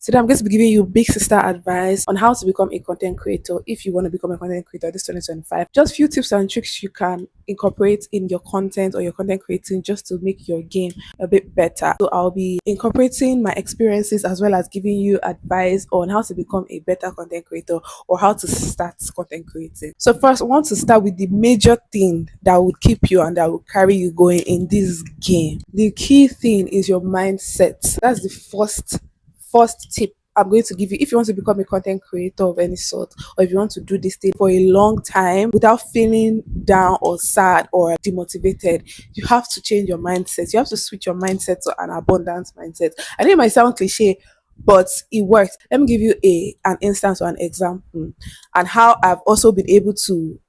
Today, I'm going to be giving you big sister advice on how to become a content creator if you want to become a content creator this 2025. Just few tips and tricks you can incorporate in your content or your content creating just to make your game a bit better. So, I'll be incorporating my experiences as well as giving you advice on how to become a better content creator or how to start content creating. So, first, I want to start with the major thing that would keep you and that will carry you going in this game. The key thing is your mindset. That's the first tip I'm going to give you if you want to become a content creator of any sort, or if you want to do this thing for a long time without feeling down or sad or demotivated. You have to change your mindset. You have to switch your mindset to an abundance mindset. I know it might sound cliche, but it works. Let me give you an instance or an example and how I've also been able to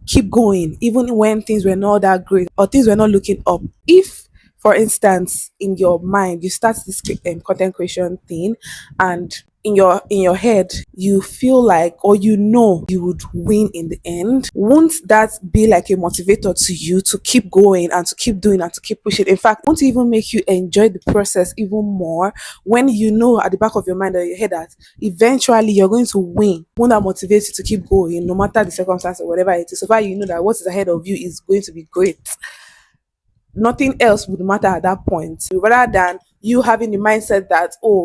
keep going even when things were not that great or things were not looking up. If, for instance, in your mind you start this content creation thing, and in your head you feel like, or you know, you would win in the end, won't that be like a motivator to you to keep going and to keep doing and to keep pushing? In fact, won't it even make you enjoy the process even more when you know at the back of your mind or your head that eventually you're going to win? Won't that motivate you to keep going no matter the circumstance or whatever it is, so far you know that what is ahead of you is going to be great? Nothing else would matter at that point, rather than you having the mindset that, oh,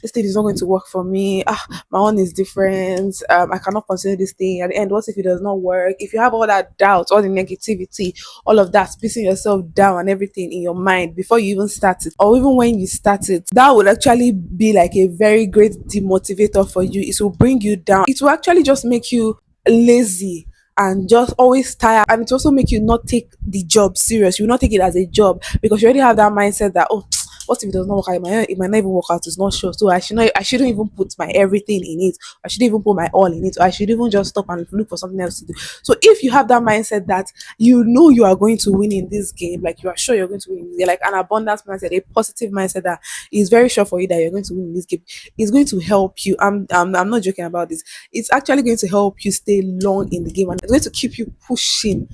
this thing is not going to work for me. My own is different. I cannot consider this thing. At the end, what if it does not work? If you have all that doubt, all the negativity, all of that, spacing yourself down and everything in your mind before you even start it, or even when you start it, that would actually be like a very great demotivator for you. It will bring you down. It will actually just make you lazy and just always tired, and it also make you not take the job serious. You will not take it as a job because you already have that mindset that, oh, what if it does not work out? It might not even work out. It's not sure. So I shouldn't even put my everything in it. I shouldn't even put my all in it. Or I should even just stop and look for something else to do. So if you have that mindset that you know you are going to win in this game, like you are sure you're going to win, you're like an abundance mindset, a positive mindset that is very sure for you that you're going to win in this game, it's going to help you. I'm not joking about this. It's actually going to help you stay long in the game, and it's going to keep you pushing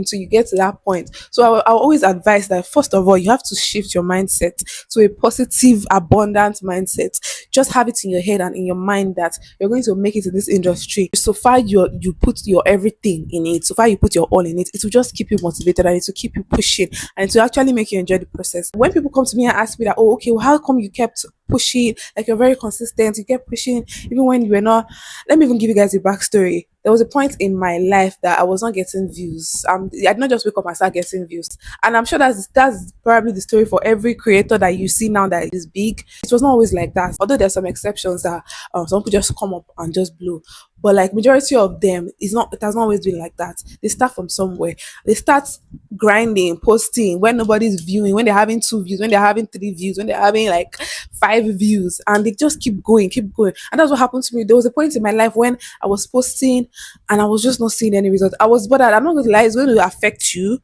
till you get to that point. So I'll always advise that first of all, you have to shift your mindset to a positive, abundant mindset. Just have it in your head and in your mind that you're going to make it in this industry. So far, you put your everything in it. So far, you put your all in it. It will just keep you motivated and it will keep you pushing, and it will actually make you enjoy the process. When people come to me and ask me that, oh, okay, well, how come you kept pushing? Like you're very consistent. You kept pushing even when you were not. Let me even give you guys a backstory. There was a point in my life that I was not getting views. I did not just wake up and start getting views. And I'm sure that's probably the story for every creator that you see now that is big. It was not always like that. Although there's some exceptions that some people just come up and just blow. But like majority of them, it has not always been like that. They start from somewhere. They start grinding, posting when nobody's viewing, when they're having 2 views, when they're having 3 views, when they're having like 5 views, and they just keep going, keep going. And that's what happened to me. There was a point in my life when I was posting and I was just not seeing any results. I was bothered. I'm not going to lie, it's going to affect you.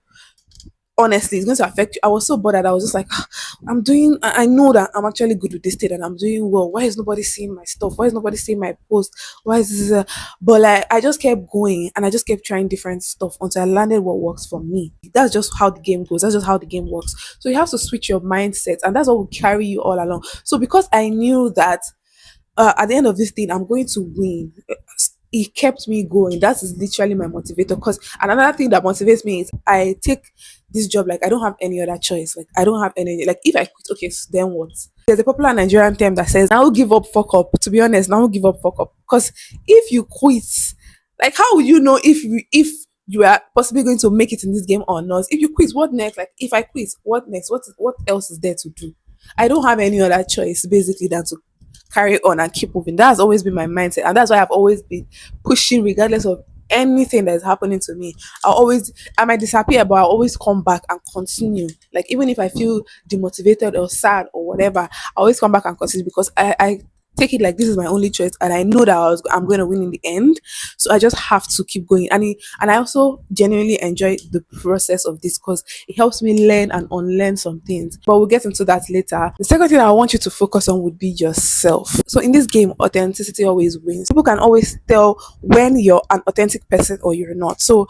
Honestly, it's going to affect you. I was so bothered. I was just like, I know that I'm actually good with this thing and I'm doing well. Why is nobody seeing my stuff? Why is nobody seeing my post? Why is this? But like, I just kept going and I just kept trying different stuff until I landed what works for me. That's just how the game goes. That's just how the game works. So you have to switch your mindset, and that's what will carry you all along. So because I knew that at the end of this thing, I'm going to win. It kept me going. That is literally my motivator. Because another thing that motivates me is I take this job like I don't have any other choice. Like I don't have any, like if I quit, okay, so then what? There's a popular Nigerian term that says, "Now give up, fuck up." To be honest, now give up, fuck up. Because if you quit, like how would you know if you are possibly going to make it in this game or not? If you quit, what next? Like if I quit, what next? What else is there to do? I don't have any other choice basically than to carry on and keep moving. That has always been my mindset, and that's why I've always been pushing regardless of anything that is happening to me. I might disappear, but I'll always come back and continue. Like even if I feel demotivated or sad or whatever, I always come back and continue because I take it like this is my only choice, and I know that I'm going to win in the end. So I just have to keep going, and I also genuinely enjoy the process of this because it helps me learn and unlearn some things. But we'll get into that later. The second thing I want you to focus on would be yourself. So in this game, authenticity always wins. People can always tell when you're an authentic person or you're not. So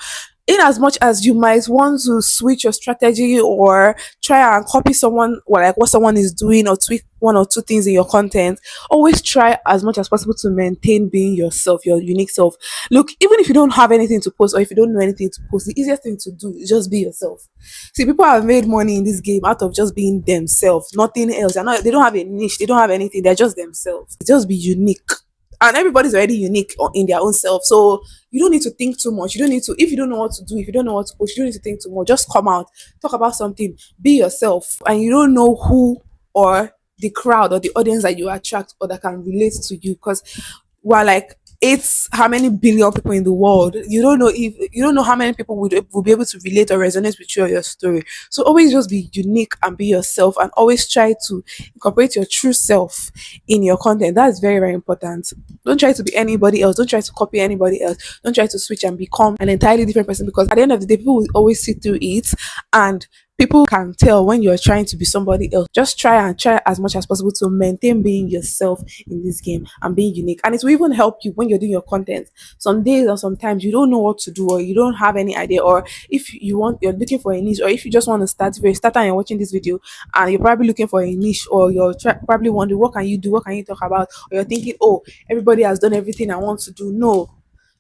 in as much as you might want to switch your strategy or try and copy someone or like what someone is doing or tweak one or two things in your content, always try as much as possible to maintain being yourself, your unique self. Look, even if you don't have anything to post or if you don't know anything to post, the easiest thing to do is just be yourself. See, people have made money in this game out of just being themselves, nothing else. They don't have a niche, they don't have anything, they're just themselves. Just be unique. And everybody's already unique in their own self. So you don't need to think too much. You don't need to, if you don't know what to do, if you don't know what to post, you don't need to think too much. Just come out, talk about something, be yourself. And you don't know who or the crowd or the audience that you attract or that can relate to you. Because we're like it's how many billion people in the world. You don't know how many people would be able to relate or resonate with you or your story. So always just be unique and be yourself and always try to incorporate your true self in your content. That's very, very important. Don't try to be anybody else. Don't try to copy anybody else. Don't try to switch and become an entirely different person because at the end of the day, people will always see through it and people can tell when you're trying to be somebody else. Just try as much as possible to maintain being yourself in this game and being unique. And it will even help you when you're doing your content. Some days or sometimes you don't know what to do or you don't have any idea, or if you're looking for a niche, or if you just want to start, if you're a starter and you're watching this video and you're probably looking for a niche, or probably wondering what can you do, what can you talk about, or you're thinking, oh, everybody has done everything I want to do. No,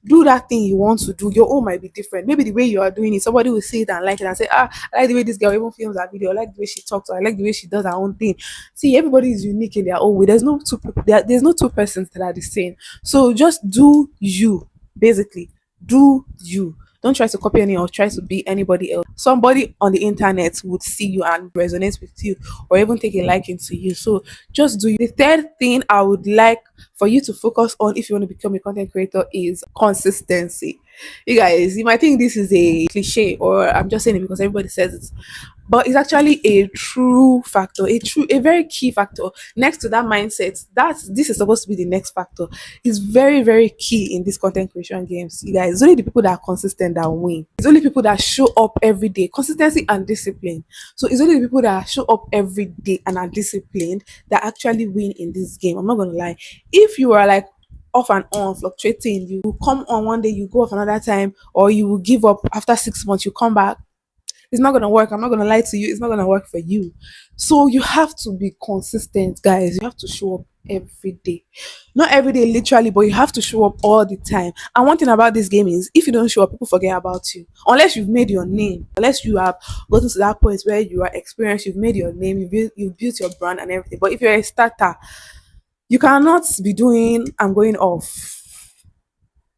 do that thing you want to do. Your own might be different. Maybe the way you are doing it, somebody will see it and like it and say, ah, I like the way this girl even films that video. I like the way she talks. Or I like the way she does her own thing. See, everybody is unique in their own way. There's no two people. There's no two persons that are the same. So just do you. Basically, do you. Don't try to copy any or try to be anybody else. Somebody on the internet would see you and resonate with you or even take a liking to you. So just do you. The third thing I would like for you to focus on if you want to become a content creator is consistency. You guys, you might think this is a cliche or I'm just saying it because everybody says it, but it's actually a true factor, a very key factor next to that mindset. This is supposed to be the next factor. It's very, very key in these content creation games. You guys, it's only the people that are consistent that win. It's only people that show up every day, consistency and discipline. So it's only the people that show up every day and are disciplined that actually win in this game. I'm not gonna lie. If you are like off and on, fluctuating, you will come on one day, you go off another time, or you will give up after 6 months, you come back. It's not gonna work. I'm not gonna lie to you. It's not gonna work for you. So you have to be consistent, guys. You have to show up every day. Not every day, literally, but you have to show up all the time. And one thing about this game is if you don't show up, people forget about you. Unless you've made your name, unless you have gotten to that point where you are experienced, you've made your name, you've built your brand and everything. But if you're a starter, you cannot be doing I'm going off.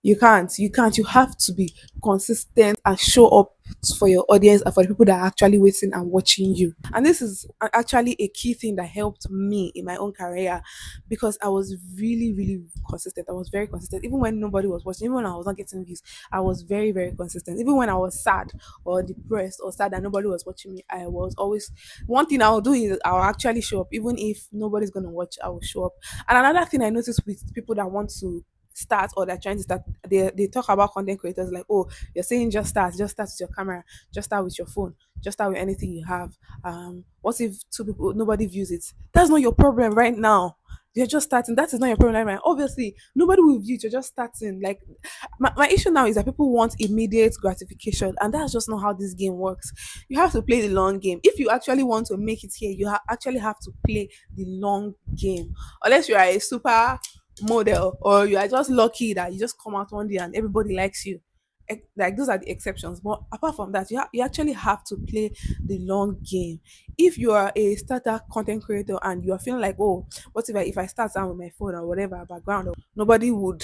You have to be consistent and show up for your audience and for the people that are actually waiting and watching you. And this is actually a key thing that helped me in my own career because I was really, really consistent. I was very consistent. Even when nobody was watching, even when I was not getting views, I was very, very consistent. Even when I was sad or depressed or sad that nobody was watching me, I was always one thing I'll do is I'll actually show up. Even if nobody's gonna watch, I will show up. And another thing I noticed with people that want to start or they're trying to start, they talk about content creators like, oh, you're saying just start with your camera, just start with your phone, just start with anything you have. What if two people, nobody views it? That's not your problem right now. You're just starting. That is not your problem right now. Obviously, nobody will view it. You're just starting. Like my issue now is that people want immediate gratification, and that's just not how this game works. You have to play the long game. If you actually want to make it here, you actually have to play the long game. Unless you are a super model or you are just lucky that you just come out one day and everybody likes you. Like those are the exceptions, but apart from that, you actually have to play the long game. If you are a starter content creator and you are feeling like, oh, what if I start down with my phone or whatever background, or nobody would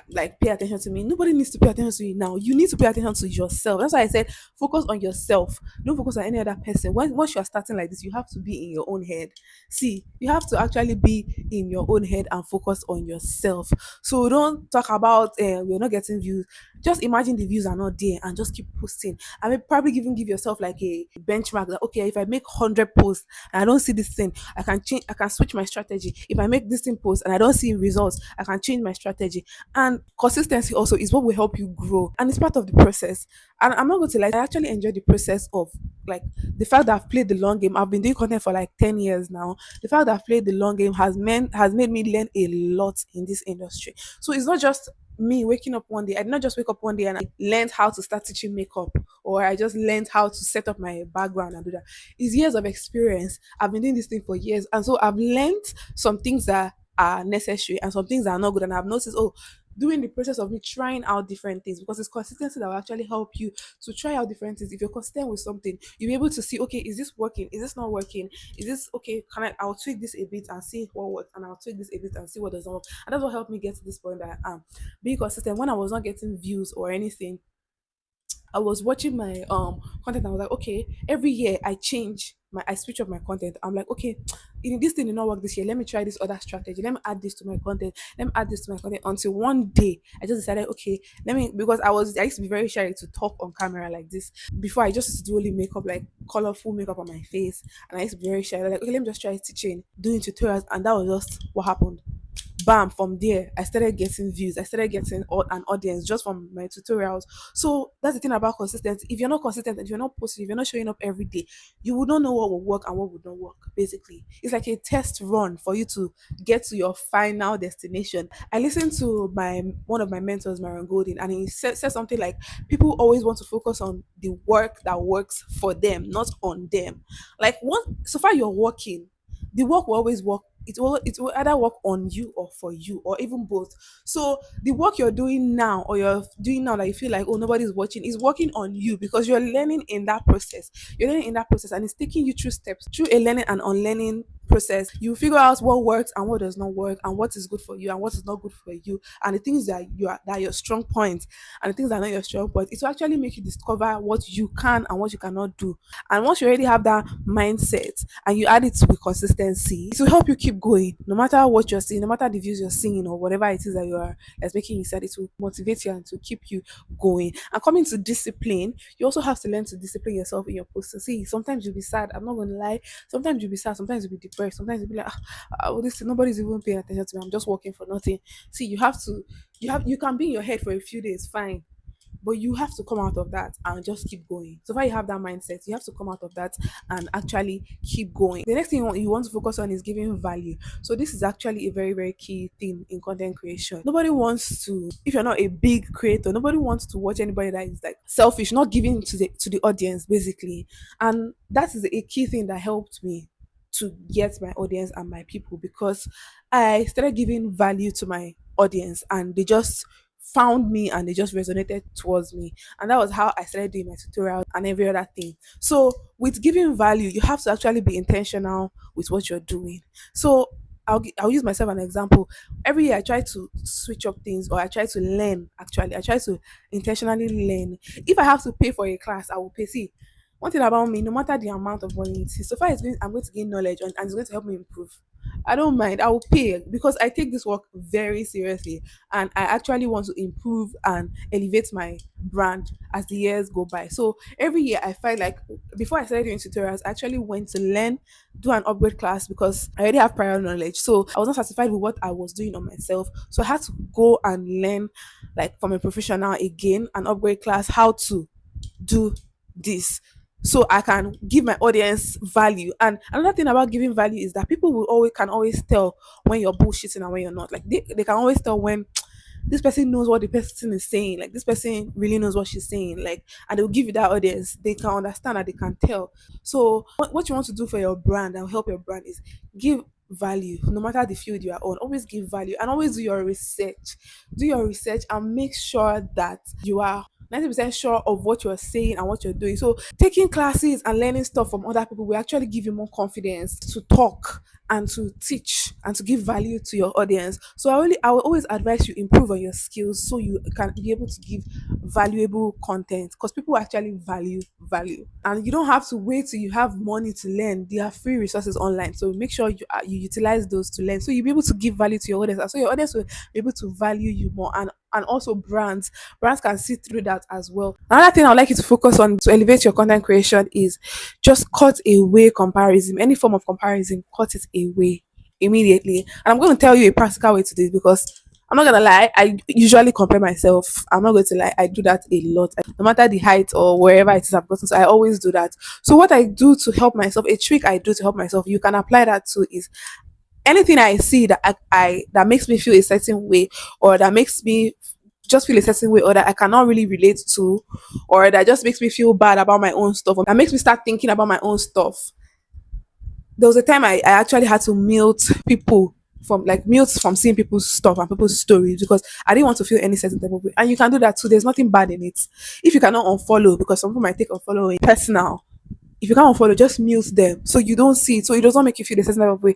like pay attention to me. Nobody needs to pay attention to you now. You need to pay attention to yourself. That's why I said focus on yourself. Don't focus on any other person. Once you are starting like this, you have to be in your own head. See, you have to actually be in your own head and focus on yourself. So don't talk about we're not getting views. Just imagine the views are not there and just keep posting. I mean, probably even give yourself like a benchmark that okay, if I make 100 posts and I don't see this thing, I can change. I can switch my strategy. If I make this thing post and I don't see results, I can change my strategy. And consistency also is what will help you grow. And it's part of the process. And I'm not going to lie, I actually enjoy the process of like the fact that I've played the long game. I've been doing content for like 10 years now. The fact that I've played the long game has made me learn a lot in this industry. So it's not just me waking up one day. I did not just wake up one day and I learned how to start teaching makeup, or I just learned how to set up my background and do that. It's years of experience. I've been doing this thing for years. And so I've learned some things that are necessary and some things that are not good. And I've noticed, oh, during the process of me trying out different things, because it's consistency that will actually help you to try out different things. If you're consistent with something, you'll be able to see, okay, is this working? Is this not working? Is this okay? I'll tweak this a bit and see what works, and I'll tweak this a bit and see what doesn't work. And that's what helped me get to this point that I am. Being consistent when I was not getting views or anything, I was watching my content. I was like, okay, every year I switch up my content. I'm like, okay, this thing did not work this year. Let me try this other strategy. Let me add this to my content. Let me add this to my content until one day I just decided, okay, let me, because I used to be very shy to talk on camera like this. Before, I just used to do only makeup, like colorful makeup on my face, and I used to be very shy. Like, okay, let me just try teaching, doing tutorials, and that was just what happened. Bam, from there I started getting views, I started getting an audience just from my tutorials. So that's the thing about consistency. If you're not consistent, if you're not posting, if you're not showing up every day, you will not know what will work and what would not work. Basically, it's like a test run for you to get to your final destination. I listened to my one of my mentors, Myron Golden, and he said something like, people always want to focus on the work that works for them, not on them. Like, what, so far you're working, the work will always work. It will either work on you or for you, or even both. So the work you're doing now, or you're doing now that you feel like, oh, nobody's watching, is working on you, because you're learning in that process. You're learning in that process, and it's taking you through steps, through a learning and unlearning process. You figure out what works and what does not work, and what is good for you and what is not good for you, and the things that are your strong points, and the things that are not your strong points. It will actually make you discover what you can and what you cannot do. And once you already have that mindset and you add it with consistency, it will help you keep going. No matter what you're seeing, no matter the views you're seeing, or whatever it is that you are that's making you sad, it will motivate you and to keep you going. And coming to discipline, you also have to learn to discipline yourself in your posts. See, sometimes you'll be sad. I'm not gonna lie. Sometimes you'll be sad. Sometimes you'll be depressed. Sometimes you'll be like, this nobody's even paying attention to me. I'm just working for nothing. See, you can be in your head for a few days, fine, but you have to come out of that and just keep going. So far you have that mindset, you have to come out of that and actually keep going. The next thing you want to focus on is giving value. So this is actually a very, very key thing in content creation. Nobody wants to, if you're not a big creator, nobody wants to watch anybody that is like selfish, not giving to the audience, basically. And that is a key thing that helped me to get my audience and my people, because I started giving value to my audience, and they just found me and they just resonated towards me. And that was how I started doing my tutorials and every other thing. So with giving value, you have to actually be intentional with what you're doing. So I'll use myself an example. Every year I try to switch up things, or I try to learn. Actually, I try to intentionally learn. If I have to pay for a class, I will pay. See, one thing about me, no matter the amount of money it is, so far I'm going to gain knowledge, and it's going to help me improve. I don't mind. I will pay, because I take this work very seriously, and I actually want to improve and elevate my brand as the years go by. So every year I find like, before I started doing tutorials, I actually went to learn, do an upgrade class, because I already have prior knowledge. So I was not satisfied with what I was doing on myself. So I had to go and learn, like from a professional again, an upgrade class, how to do this, so I can give my audience value. And another thing about giving value is that people will always can always tell when you're bullshitting and when you're not. Like they can always tell when this person knows what the person is saying, like this person really knows what she's saying, like, and they'll give you that audience. They can understand and they can tell. So what you want to do for your brand and help your brand is give value. No matter the field you are on, always give value, and always do your research. Do your research and make sure that you are 90% sure of what you're saying and what you're doing. So taking classes and learning stuff from other people will actually give you more confidence to talk and to teach and to give value to your audience. So I will always advise you improve on your skills, so you can be able to give valuable content, because people actually value. And you don't have to wait till you have money to learn. There are free resources online. So make sure you utilize those to learn. So you'll be able to give value to your audience. And so your audience will be able to value you more. And also brands can see through that as well. Another thing I'd like you to focus on to elevate your content creation is just cut away comparison. Any form of comparison, cut it away immediately. And I'm going to tell you a practical way to this, because I'm not gonna lie, I usually compare myself. I'm not going to lie, I do that a lot. No matter the height or wherever it is I've gotten, so I always do that. So what I do to help myself, a trick I do to help myself, you can apply that to, is anything I see that I that makes me feel a certain way, or that makes me just feel a certain way or that I cannot really relate to, or that just makes me feel bad about my own stuff, or that makes me start thinking about my own stuff. There was a time I actually had to mute people from like mute from seeing people's stuff and people's stories because I didn't want to feel any certain type of way. And you can do that too. There's nothing bad in it. If you cannot unfollow, because some people might take unfollowing personal, if you can't unfollow, just mute them so you don't see it. So it doesn't make you feel the same type of way.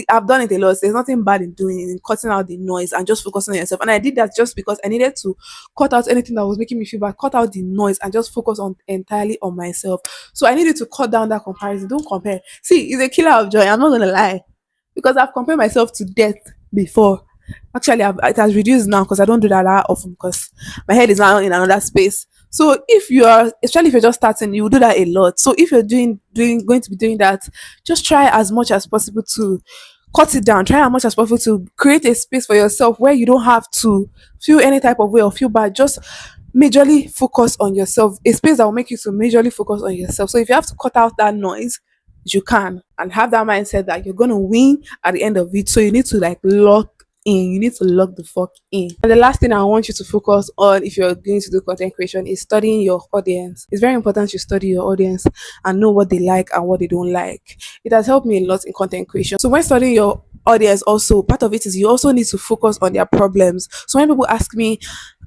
I've done it a lot. There's nothing bad in doing it, in cutting out the noise and just focusing on yourself. And I did that just because I needed to cut out anything that was making me feel bad, cut out the noise and just focus on entirely on myself. So I needed to cut down that comparison. Don't compare. See, it's a killer of joy. I'm not gonna lie. Because I've compared myself to death before. Actually, it has reduced now because I don't do that often because my head is now in another space. So if you are, especially if you're just starting, you will do that a lot. So if you're going to be doing that, just try as much as possible to cut it down. Try as much as possible to create a space for yourself where you don't have to feel any type of way or feel bad. Just majorly focus on yourself. A space that will make you to majorly focus on yourself. So if you have to cut out that noise, you can, and have that mindset that you're gonna win at the end of it. So you need to like lock in. You need to lock the fuck in. And the last thing I want you to focus on if you're going to do content creation is studying your audience. It's very important you study your audience and know what they like and what they don't like. It has helped me a lot in content creation. So when studying your audience, also part of it is you also need to focus on their problems. So when people ask me,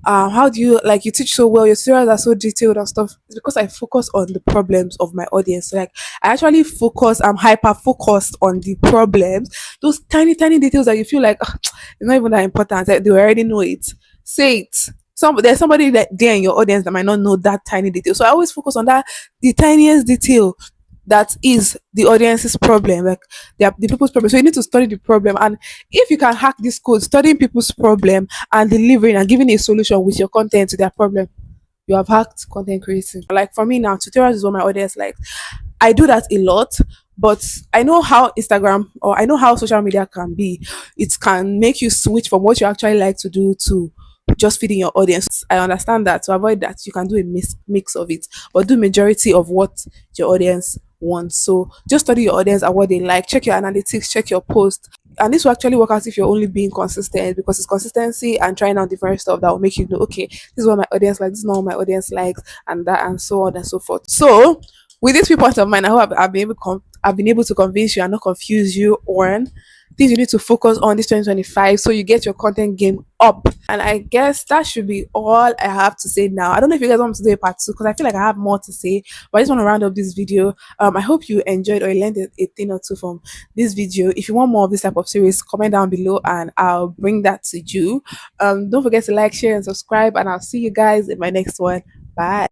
how do you like you teach so well, your tutorials are so detailed and stuff, it's because I focus on the problems of my audience. So, like I actually focus, I'm hyper focused on the problems, those tiny details that you feel like it's not even that important, like, they already know it. Say it. There's somebody that there in your audience that might not know that tiny detail, so I always focus on that, the tiniest detail that is the audience's problem, like the people's problem. So you need to study the problem, and if you can hack this code, studying people's problem and delivering and giving a solution with your content to their problem, you have hacked content creating. Like for me now, tutorials is what my audience likes. I do that a lot, but I know how Instagram or I know how social media can be. It can make you switch from what you actually like to do to just feeding your audience. I understand that. To avoid that, you can do a mix of it, but do majority of what your audience wants. So just study your audience and what they like. Check your analytics, check your post. And this will actually work out if you're only being consistent, because it's consistency and trying out different stuff that will make you know, okay, this is what my audience likes, this is not what my audience likes, and that, and so on and so forth. So with these 3 points of mine, I hope I've been able I've been able to convince you and not confuse you on things you need to focus on this 2025 so you get your content game up. And I guess that should be all I have to say now. I don't know if you guys want me to do a part 2 because I feel like I have more to say, but I just want to round up this video. I hope you enjoyed or you learned a thing or two from this video. If you want more of this type of series, comment down below and I'll bring that to you. Don't forget to like, share, and subscribe, and I'll see you guys in my next one. Bye.